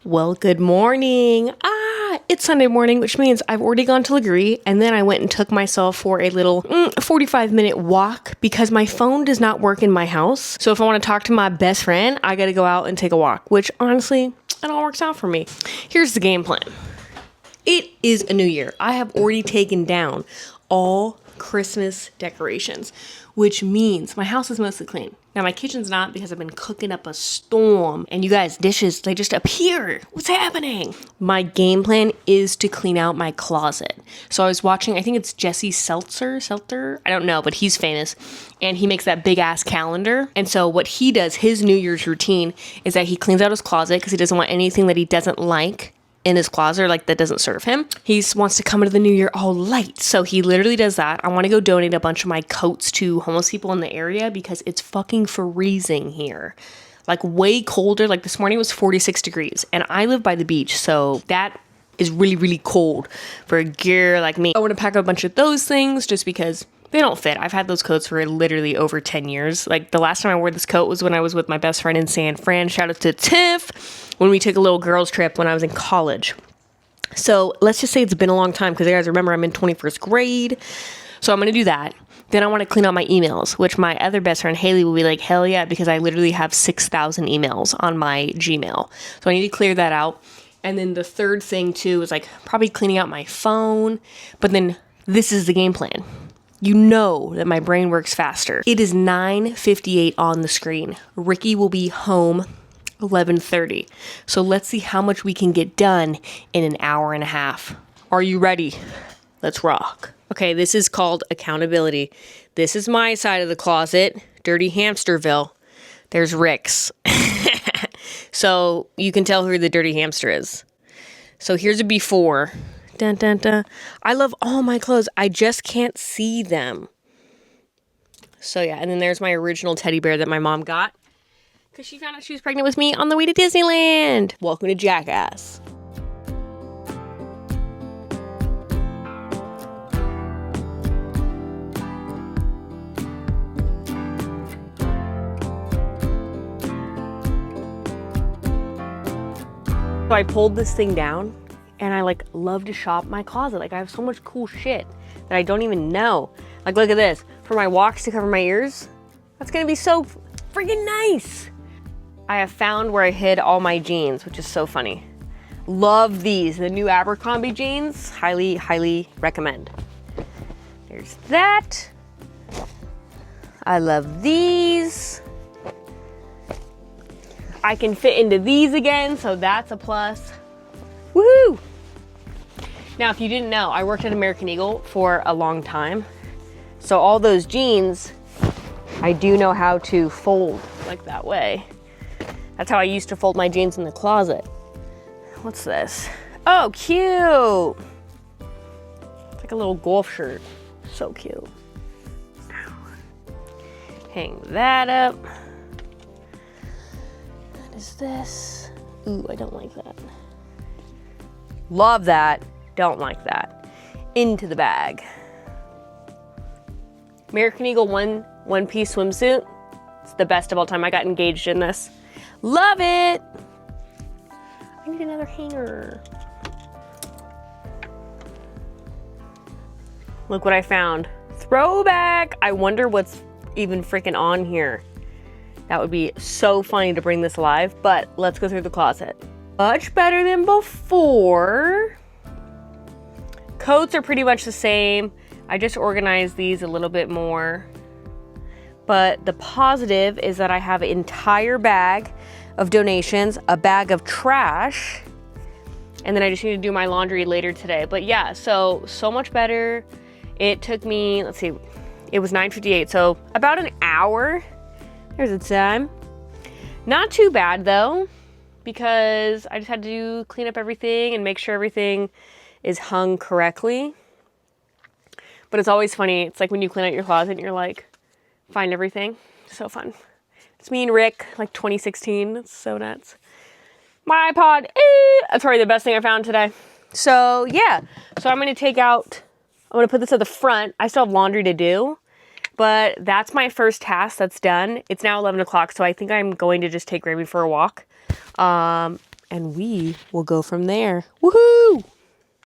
Well, good morning. It's Sunday morning, which means I've already gone to Legree, and then I went and took myself for a little 45-minute walk because my phone does not work in my house. So if I want to talk to my best friend, I got to go out and take a walk, which honestly, it all works out for me. Here's the game plan. It is a new year. I have already taken down all Christmas decorations, which means my house is mostly clean. Now my kitchen's not because I've been cooking up a storm, and you guys, dishes, they just appear. What's happening? My game plan is to clean out my closet. So I was watching, I think it's Jesse Seltzer, I don't know, but he's famous, and he makes that big ass calendar. And so what he does, his New Year's routine, is that he cleans out his closet because he doesn't want anything that he doesn't like in his closet, like that doesn't serve him. He wants to come into the new year all light. So he literally does that. I want to go donate a bunch of my coats to homeless people in the area because it's fucking freezing here. Like way colder. Like this morning was 46 degrees and I live by the beach. So that is really, really cold for a gear like me. I want to pack up a bunch of those things just because they don't fit. I've had those coats for literally over 10 years. Like the last time I wore this coat was when I was with my best friend in San Fran. Shout out to Tiff when we took a little girls trip when I was in college. So let's just say it's been a long time because you guys remember I'm in 21st grade. So I'm going to do that. Then I want to clean out my emails, which my other best friend Haley will be like, hell yeah, because I literally have 6,000 emails on my Gmail. So I need to clear that out. And then the third thing too is like probably cleaning out my phone. But then this is the game plan. You know that my brain works faster. It is 9:58 on the screen. Ricky will be home 11:30. So let's see how much we can get done in an hour and a half. Are you ready? Let's rock. Okay, this is called accountability. This is my side of the closet, Dirty Hamsterville. There's Rick's. So you can tell who the dirty hamster is. So here's a before. Dun, dun, dun. I love all my clothes. I just can't see them. So yeah, and then there's my original teddy bear that my mom got because she found out she was pregnant with me on the way to Disneyland. Welcome to Jackass. So I pulled this thing down. And I love to shop my closet. I have so much cool shit that I don't even know. Look at this. For my walks to cover my ears. That's gonna be so freaking nice. I have found where I hid all my jeans, which is so funny. Love these, the new Abercrombie jeans. Highly, highly recommend. There's that. I love these. I can fit into these again, so that's a plus. Woohoo! Now, if you didn't know, I worked at American Eagle for a long time. So all those jeans, I do know how to fold like that way. That's how I used to fold my jeans in the closet. What's this? Oh, cute! It's like a little golf shirt. So cute. Hang that up. What is this? Ooh, I don't like that. Love that. Don't like that. Into the bag. American Eagle one-piece swimsuit. It's the best of all time. I got engaged in this. Love it. I need another hanger. Look what I found. Throwback. I wonder what's even freaking on here. That would be so funny to bring this alive, but let's go through the closet. Much better than before. Coats are pretty much the same. I just organized these a little bit more. But the positive is that I have an entire bag of donations, a bag of trash, and then I just need to do my laundry later today. But yeah, so much better. It took me, let's see, it was 9:58, so about an hour. There's the time. Not too bad though, because I just had to clean up everything and make sure everything is hung correctly. But it's always funny. It's like when you clean out your closet and you're like, find everything. So fun. It's me and Rick, 2016. It's so nuts. My iPod, that's probably the best thing I found today. So yeah, so I'm going to put this at the front. I still have laundry to do, but that's my first task that's done. It's now 11 o'clock, so I think I'm going to just take Raven for a walk. and we will go from there. Woohoo!